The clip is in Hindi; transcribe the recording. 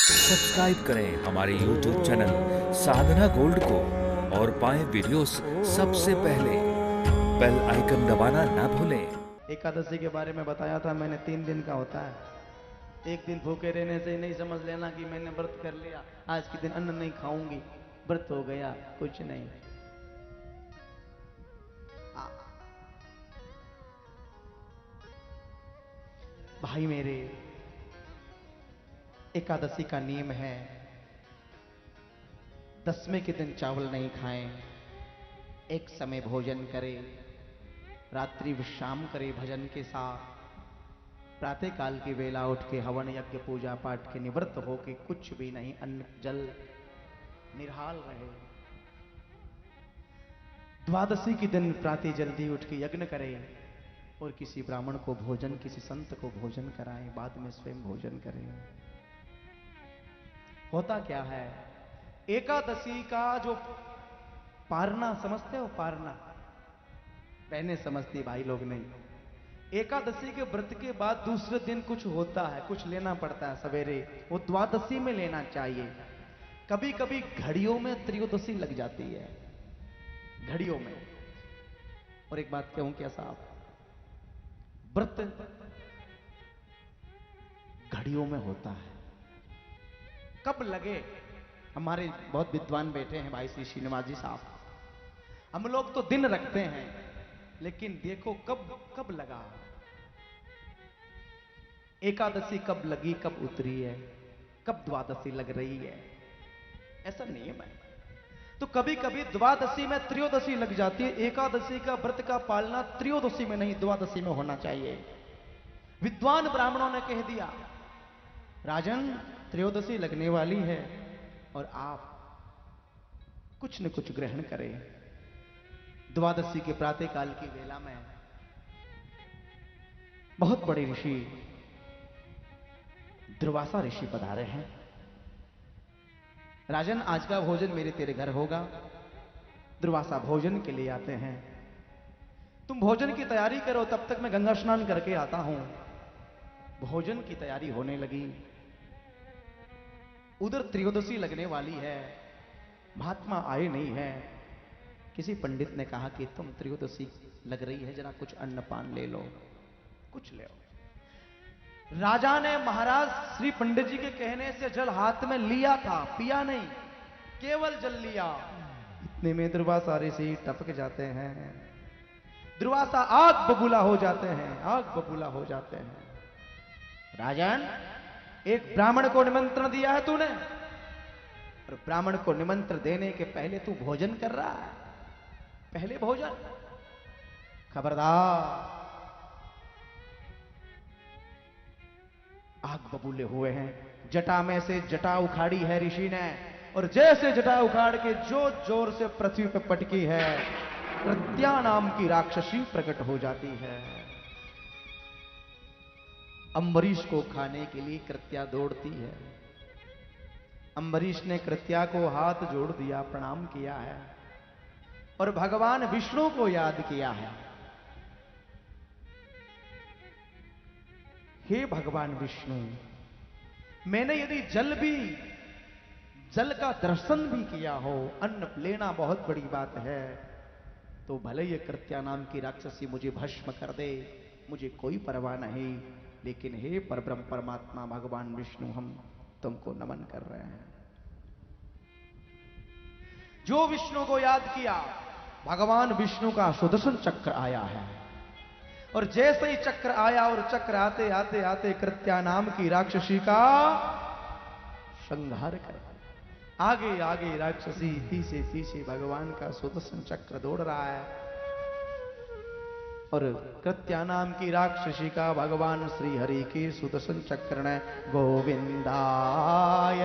सब्सक्राइब करें हमारे YouTube चैनल साधना गोल्ड को और पाएं वीडियोस सबसे पहले। बेल आइकन दबाना ना भूलें। एकादशी के बारे में बताया था मैंने, 3 दिन का होता है। एक दिन भूखे रहने से नहीं समझ लेना कि मैंने व्रत कर लिया, आज के दिन अन्न नहीं खाऊंगी, व्रत हो गया, कुछ नहीं। भाई मेरे, एकादशी का नियम है 10वें के दिन चावल नहीं खाएं, एक समय भोजन करें, रात्रि विश्राम करे भजन के साथ, प्रातः काल की वेला उठ के हवन यज्ञ पूजा पाठ के निवृत्त हो के कुछ भी नहीं, अन्न जल निराहार रहे। द्वादशी के दिन प्रातः जल्दी उठ के यज्ञ करे और किसी ब्राह्मण को भोजन, किसी संत को भोजन कराएं, बाद में स्वयं भोजन करें। होता क्या है, एकादशी का जो पारना समझते हो, पारना बहनें समझती, भाई लोग नहीं। एकादशी के व्रत के बाद दूसरे दिन कुछ होता है, कुछ लेना पड़ता है सवेरे, वो द्वादशी में लेना चाहिए। कभी कभी घड़ियों में त्रयोदशी लग जाती है, घड़ियों में। और एक बात कहूं क्या साहब, व्रत घड़ियों में होता है, कब लगे। हमारे बहुत विद्वान बैठे हैं भाई श्री श्रीनिवास जी साहब, हम लोग तो दिन रखते हैं, लेकिन देखो कब कब लगा, एकादशी कब लगी, कब उतरी है, कब द्वादशी लग रही है, ऐसा नियम है। तो कभी कभी द्वादशी में त्रयोदशी लग जाती है। एकादशी का व्रत का पालना त्रयोदशी में नहीं, द्वादशी में होना चाहिए। विद्वान ब्राह्मणों ने कह दिया, राजन त्रयोदशी लगने वाली है और आप कुछ न कुछ ग्रहण करें। द्वादशी के प्रातः काल की वेला में बहुत बड़े ऋषि दुर्वासा ऋषि पधारे हैं। राजन आज का भोजन मेरे तेरे घर होगा। दुर्वासा भोजन के लिए आते हैं, तुम भोजन की तैयारी करो, तब तक मैं गंगा स्नान करके आता हूं। भोजन की तैयारी होने लगी, उधर त्रयोदशी लगने वाली है, महात्मा आए नहीं है। किसी पंडित ने कहा कि तुम त्रयोदशी लग रही है, जरा कुछ अन्नपान ले लो, कुछ ले लो। राजा ने महाराज श्री पंडित जी के कहने से जल हाथ में लिया था, पिया नहीं, केवल जल लिया। इतने में दुर्वासा ऋषि टपक जाते हैं, दुर्वासा आग बबूला हो जाते हैं, आग बबूला हो जाते हैं। राजन, एक ब्राह्मण को निमंत्रण दिया है तूने, और ब्राह्मण को निमंत्रण देने के पहले तू भोजन कर रहा है, पहले भोजन, खबरदार। आग बबूले हुए हैं, जटा में से जटा उखाड़ी है ऋषि ने, और जैसे जटा उखाड़ के जो जोर से पृथ्वी पर पटकी है, कृत्या नाम की राक्षसी प्रकट हो जाती है। अम्बरीश को खाने के लिए कृत्या दौड़ती है। अम्बरीश ने कृत्या को हाथ जोड़ दिया, प्रणाम किया है और भगवान विष्णु को याद किया है। हे भगवान विष्णु, मैंने यदि जल का दर्शन भी किया हो, अन्न लेना बहुत बड़ी बात है, तो भले ये कृत्या नाम की राक्षसी मुझे भस्म कर दे, मुझे कोई परवाह नहीं, लेकिन हे परब्रह्म परमात्मा भगवान विष्णु, हम तुमको नमन कर रहे हैं। जो विष्णु को याद किया, भगवान विष्णु का सुदर्शन चक्र आया है, और जैसे ही चक्र आया और चक्र आते आते आते कृत्या नाम की राक्षसी का संहार कर, आगे आगे राक्षसी, पीछे पीछे भगवान का सुदर्शन चक्र दौड़ रहा है, और कृत्या नाम की राक्षसी का भगवान श्री हरि के सुदर्शन चक्र ने गोविंदाय